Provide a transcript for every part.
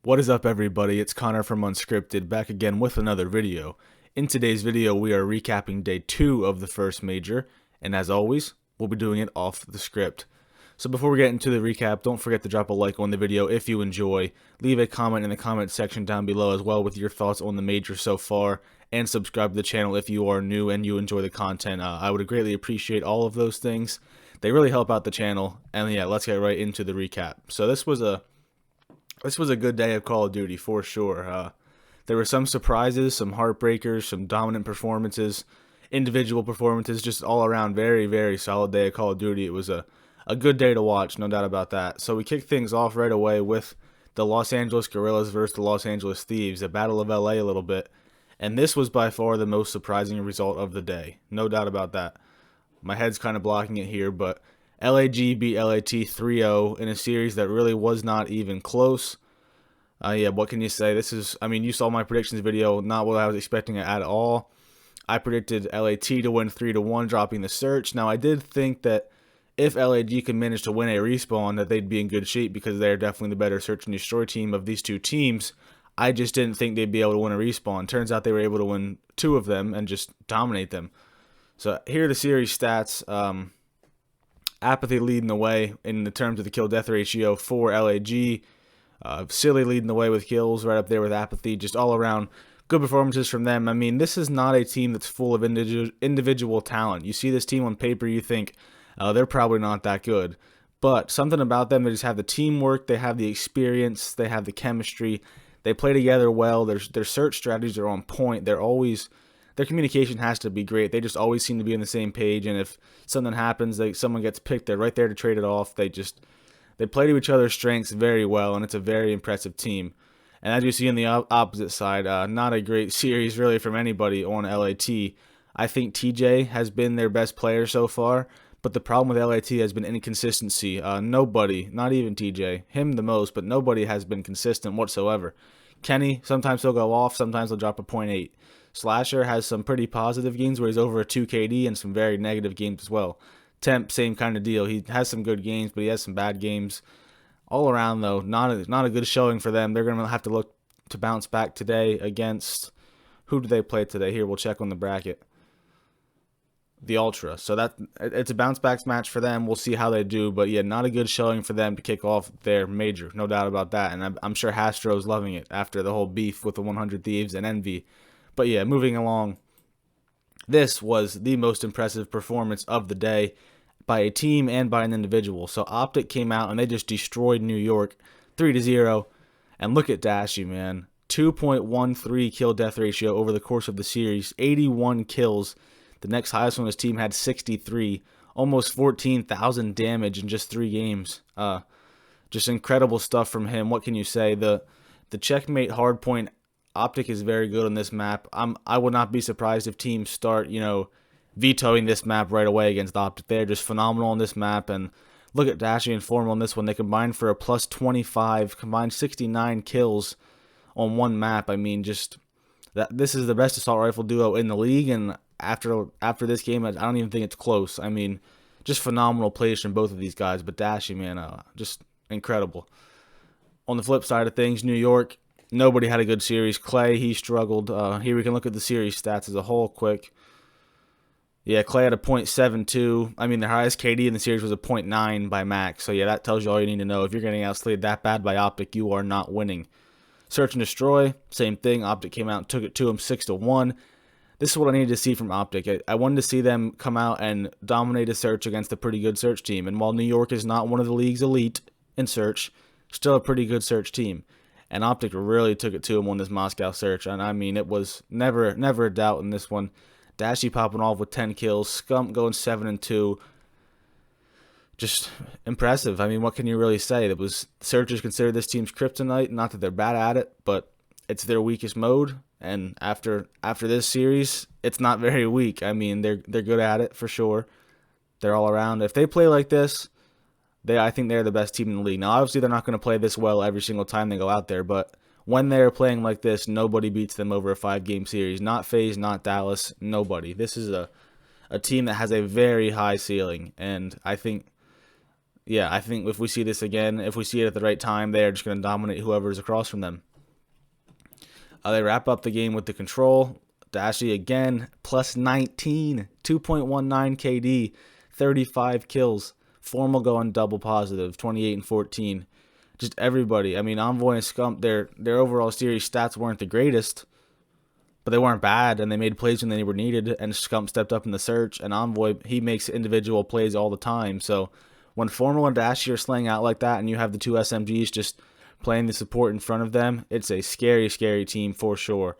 What is up, everybody? It's Connor from Unscripted, back again with another video. In today's video, we are recapping day 2 of the first major, and as always, we'll be doing it off the script. So before we get into the recap, don't forget to drop a like on the video if you enjoy. Leave a comment in the comment section down below as well with your thoughts on the major so far, and subscribe to the channel if you are new and you enjoy the content. I would greatly appreciate all of those things. They really help out the channel, and yeah, let's get right into the recap. So this was a good day of Call of Duty for sure. There were some surprises, some heartbreakers, some dominant performances, individual performances, just all around very, very solid day of Call of Duty. It was a good day to watch, no doubt about that. So we kicked things off right away with the Los Angeles Guerrillas versus the Los Angeles Thieves, a battle of LA a little bit. And this was by far the most surprising result of the day, no doubt about that. My head's kind of blocking it here, but LAG beat LAT 3-0 in a series that really was not even close. Yeah, what can you say? You saw my predictions video, not what I was expecting at all. I predicted LAT to win 3-1, dropping the search. Now, I did think that if LAG could manage to win a respawn, that they'd be in good shape because they're definitely the better search and destroy team of these two teams. I just didn't think they'd be able to win a respawn. Turns out they were able to win 2 of them and just dominate them. So here are the series stats. Apathy leading the way in the terms of the kill-death ratio for LAG. Silly leading the way with kills, right up there with Apathy. Just all around good performances from them. I mean, this is not a team that's full of individual talent. You see this team on paper, you think they're probably not that good. But something about them, they just have the teamwork, they have the experience, they have the chemistry. They play together well. Their search strategies are on point. Their communication has to be great. They just always seem to be on the same page, and if something happens, someone gets picked, they're right there to trade it off. They play to each other's strengths very well, and it's a very impressive team. And as you see on the opposite side, not a great series really from anybody on LAT. I think TJ has been their best player so far, but the problem with LAT has been inconsistency. Nobody, not even TJ, him the most, but nobody has been consistent whatsoever. Kenny, sometimes he'll go off, sometimes he'll drop a .8. Slasher has some pretty positive games where he's over a 2 KD and some very negative games as well. Temp, same kind of deal. He has some good games, but he has some bad games. All around, though, not a good showing for them. They're going to have to look to bounce back today against... Who do they play today? Here, we'll check on the bracket. The Ultra. So it's a bounce back match for them. We'll see how they do. But yeah, not a good showing for them to kick off their major. No doubt about that. And I'm sure Hastro's loving it after the whole beef with the 100 Thieves and Envy. But yeah, moving along. This was the most impressive performance of the day by a team and by an individual. So Optic came out and they just destroyed New York 3-0. And look at Dashy, man. 2.13 kill-death ratio over the course of the series. 81 kills. The next highest on his team had 63. Almost 14,000 damage in just 3 games. Just incredible stuff from him. What can you say? The checkmate hardpoint Optic is very good on this map. I would not be surprised if teams start, vetoing this map right away against Optic. They're just phenomenal on this map. And look at Dashy and Formal on this one. They combined for a plus 25, combined 69 kills on one map. I mean, this is the best assault rifle duo in the league. And after this game, I don't even think it's close. I mean, just phenomenal plays from both of these guys. But Dashy, man, just incredible. On the flip side of things, New York. Nobody had a good series. Clay, he struggled. Here we can look at the series stats as a whole quick. Yeah, Clay had a .72. I mean, their highest KD in the series was a .9 by max. So yeah, that tells you all you need to know. If you're getting outslayed that bad by Optic, you are not winning. Search and destroy, same thing. Optic came out and took it to him 6-1. This is what I needed to see from Optic. I wanted to see them come out and dominate a search against a pretty good search team. And while New York is not one of the league's elite in search, still a pretty good search team. And Optic really took it to him on this Moscow search. And I mean, it was never a doubt in this one. Dashy popping off with 10 kills. Scump going 7-2. Just impressive. I mean, what can you really say? Searchers consider this team's kryptonite. Not that they're bad at it, but it's their weakest mode. And after this series, it's not very weak. I mean, they're good at it for sure. They're all around. If they play like this, I think they're the best team in the league. Now, obviously, they're not going to play this well every single time they go out there, but when they're playing like this, nobody beats them over a 5-game series. Not FaZe, not Dallas, nobody. This is a team that has a very high ceiling, and I think yeah, I think if we see this again, if we see it at the right time, they're just going to dominate whoever's across from them. They wrap up the game with the control. Dashy again, plus 19, 2.19 KD, 35 kills. Formal going double positive, 28 and 14. Just everybody. I mean, Envoy and Scump, their overall series stats weren't the greatest, but they weren't bad, and they made plays when they were needed, and Scump stepped up in the search, and Envoy, he makes individual plays all the time. So when Formal and Dashy are slaying out like that, and you have the two SMGs just playing the support in front of them, it's a scary, scary team for sure.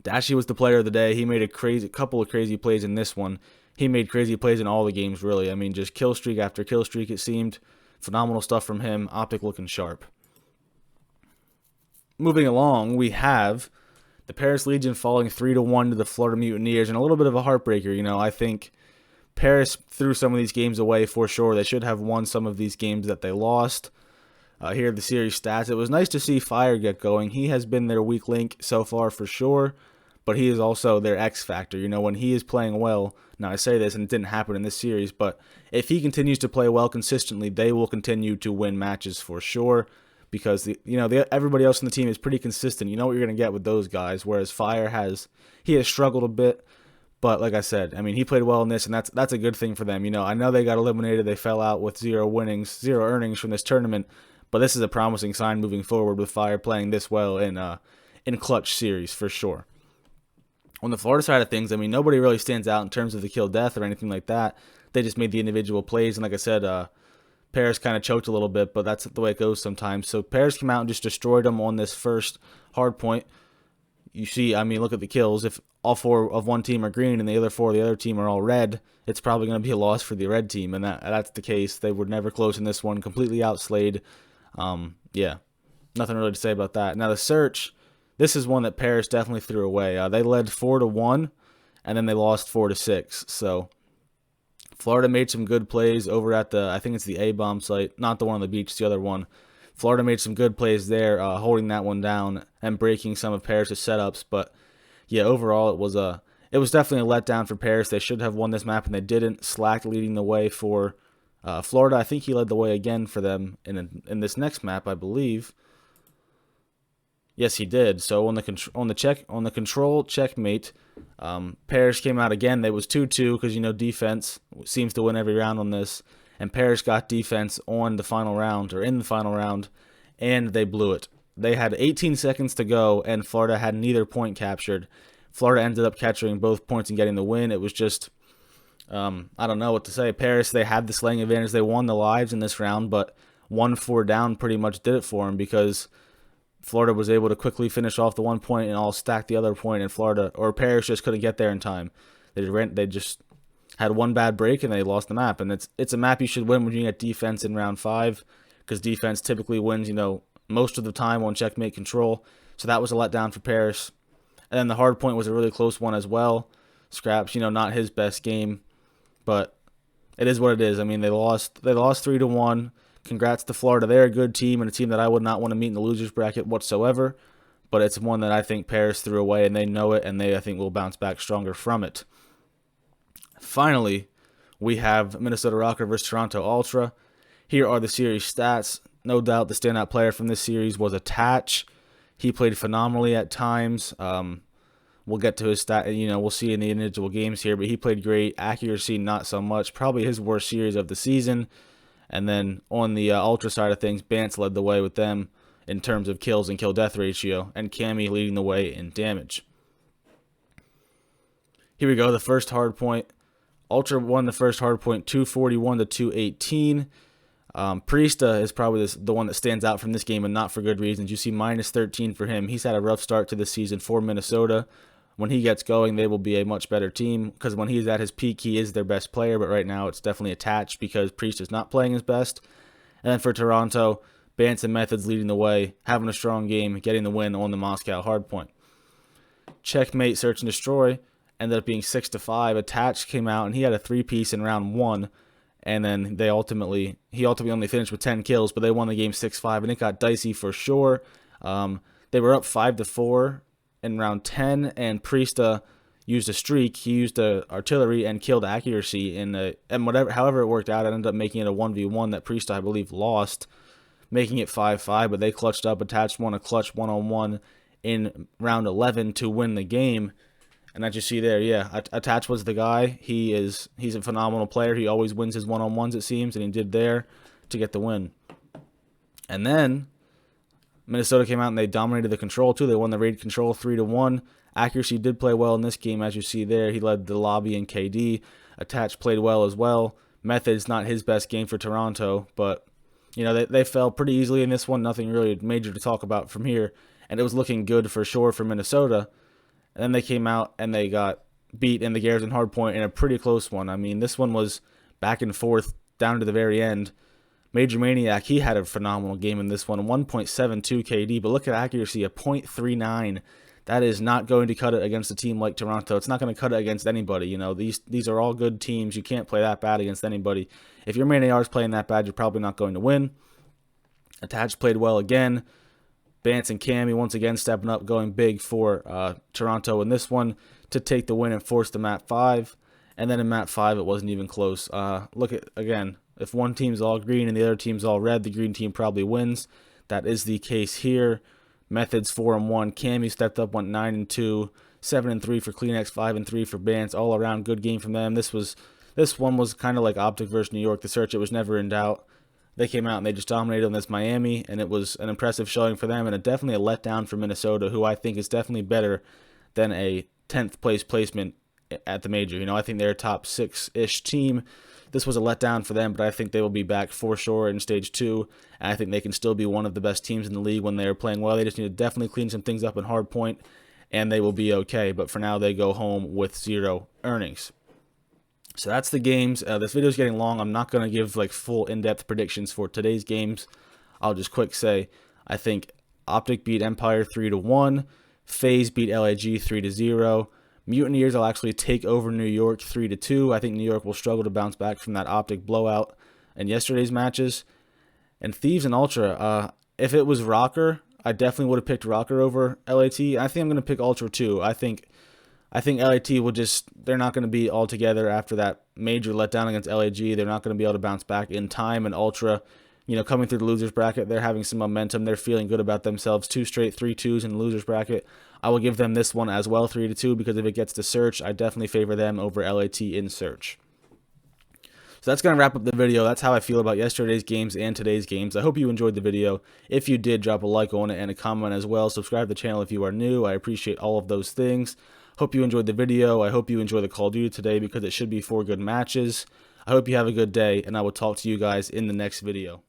Dashy was the player of the day. He made a couple of crazy plays in this one. He made crazy plays in all the games, really. I mean, just kill streak after kill streak, it seemed. Phenomenal stuff from him. Optic looking sharp. Moving along, we have the Paris Legion falling 3-1 to the Florida Mutineers, and a little bit of a heartbreaker. You know, I think Paris threw some of these games away for sure. They should have won some of these games that they lost. Here are the series stats. It was nice to see Fire get going. He has been their weak link so far for sure, but he is also their X factor. You know, when he is playing well, now I say this and it didn't happen in this series, but if he continues to play well consistently, they will continue to win matches for sure, because everybody else in the team is pretty consistent. You know what you're going to get with those guys, whereas Fire has struggled a bit, but like I said, I mean, he played well in this, and that's a good thing for them. You know, I know they got eliminated. They fell out with 0 earnings from this tournament, but this is a promising sign moving forward with Fire playing this well in clutch series for sure. On the Florida side of things, I mean, nobody really stands out in terms of the kill death or anything like that. They just made the individual plays, and like I said, Paris kind of choked a little bit, but that's the way it goes sometimes. So Paris came out and just destroyed them on this first hard point. You see, I mean, look at the kills. If all 4 of one team are green and the other 4 of the other team are all red, it's probably going to be a loss for the red team, and that's the case. They were never close in this one, completely outslayed. Yeah, nothing really to say about that. Now the search, this is one that Paris definitely threw away. They led 4-1, and then they lost 4-6. So Florida made some good plays over at I think it's the A-bomb site, not the one on the beach, the other one. Florida made some good plays there, holding that one down and breaking some of Paris' setups. But yeah, overall it was definitely a letdown for Paris. They should have won this map, and they didn't. Slack leading the way for Florida. I think he led the way again for them in this next map, I believe. Yes, he did. So on the control checkmate, Paris came out again. It was 2-2 because defense seems to win every round on this, and Paris got defense on the final round, or in the final round, and they blew it. They had 18 seconds to go, and Florida had neither point captured. Florida ended up capturing both points and getting the win. It was just, I don't know what to say. Paris, they had the slaying advantage. They won the lives in this round, but 1-4 down pretty much did it for them, because Florida was able to quickly finish off the 1 point and all stack the other point, and Paris just couldn't get there in time. They just had one bad break and they lost the map. And it's a map you should win when you get defense in round 5, because defense typically wins, most of the time on checkmate control. So that was a letdown for Paris. And then the hard point was a really close one as well. Scraps, not his best game, but it is what it is. I mean, they lost 3-1. Congrats to Florida. They're a good team, and a team that I would not want to meet in the losers bracket whatsoever. But it's one that I think Paris threw away, and they know it, and I think will bounce back stronger from it. Finally, we have Minnesota Rocket versus Toronto Ultra. Here are the series stats. No doubt the standout player from this series was Attach. He played phenomenally at times. We'll get to his stat, we'll see in the individual games here, but he played great. Accuracy, not so much. Probably his worst series of the season. And then on the Ultra side of things, Bance led the way with them in terms of kills and kill-death ratio, and Cammy leading the way in damage. Here we go, the first hard point. Ultra won the first hard point 241 to 218. Priesta is probably the one that stands out from this game, and not for good reasons. You see minus 13 for him. He's had a rough start to the season for Minnesota. When he gets going, they will be a much better team, because when he's at his peak, he is their best player, but right now it's definitely Attached because Priest is not playing his best. And then for Toronto, Bance and Methods leading the way, having a strong game, getting the win on the Moscow hardpoint. Checkmate, Search and Destroy ended up being 6-5. Attached came out, and he had a 3-piece in round 1, and then he ultimately only finished with 10 kills, but they won the game 6-5, and it got dicey for sure. They were up 5-4 in round 10, and Priesta, used a streak. He used a artillery and killed accuracy and whatever, however it worked out. It ended up making it a 1v1 that Priest, I believe, lost, making it 5-5. But they clutched up. Attached won a clutch 1-on-1 in round 11 to win the game. And as you see there, yeah, Attach was the guy. He's a phenomenal player. He always wins his 1-on-1s, it seems, and he did there to get the win. And then Minnesota came out and they dominated the control too. They won the raid control 3-1. Accuracy did play well in this game, as you see there. He led the lobby in KD. Attach played well as well. Method's not his best game for Toronto, but you know they fell pretty easily in this one. Nothing really major to talk about from here, and it was looking good for sure for Minnesota. And then they came out and they got beat in the Garrison hardpoint in a pretty close one. I mean, this one was back and forth down to the very end. Major Maniac, he had a phenomenal game in this one, 1.72 KD, but look at accuracy, a 0.39. That is not going to cut it against a team like Toronto. It's not going to cut it against anybody. You know, these are all good teams. You can't play that bad against anybody. If your main AR is playing that bad, you're probably not going to win. Attach played well again. Bance and Cammy once again stepping up, going big for Toronto in this one to take the win and force the map 5. And then in map 5, it wasn't even close. Look at, again, if one team's all green and the other team's all red, the green team probably wins. That is the case here. Methods 4-1. Cammy stepped up, went 9-2, 7-3 for Kleenex, 5-3 for Bance. All around good game from them. This one was kind of like Optic versus New York. The search, it was never in doubt. They came out and they just dominated on this Miami, and it was an impressive showing for them, and definitely a letdown for Minnesota, who I think is definitely better than a 10th place placement at the major. You know, I think they're a top 6-ish team. This was a letdown for them, but I think they will be back for sure in stage 2. And I think they can still be one of the best teams in the league when they are playing well. They just need to definitely clean some things up in hardpoint, and they will be okay. But for now, they go home with 0 earnings. So that's the games. This video is getting long. I'm not going to give like full in-depth predictions for today's games. I'll just quick say I think Optic beat Empire 3-1. FaZe beat LAG 3-0. Mutineers will actually take over New York 3-2. I think New York will struggle to bounce back from that Optic blowout in yesterday's matches. And Thieves and Ultra, if it was Rocker, I definitely would have picked Rocker over LAT. I think I'm going to pick Ultra too. I think LAT will just, they're not going to be all together after that major letdown against LAG. They're not going to be able to bounce back in time. And Ultra, you know, coming through the losers bracket, they're having some momentum. They're feeling good about themselves. 2 straight 3-2s in the losers bracket. I will give them this one as well, 3-2, because if it gets to search, I definitely favor them over LAT in search. So that's going to wrap up the video. That's how I feel about yesterday's games and today's games. I hope you enjoyed the video. If you did, drop a like on it and a comment as well. Subscribe to the channel if you are new. I appreciate all of those things. Hope you enjoyed the video. I hope you enjoy the Call of Duty today because it should be 4 good matches. I hope you have a good day, and I will talk to you guys in the next video.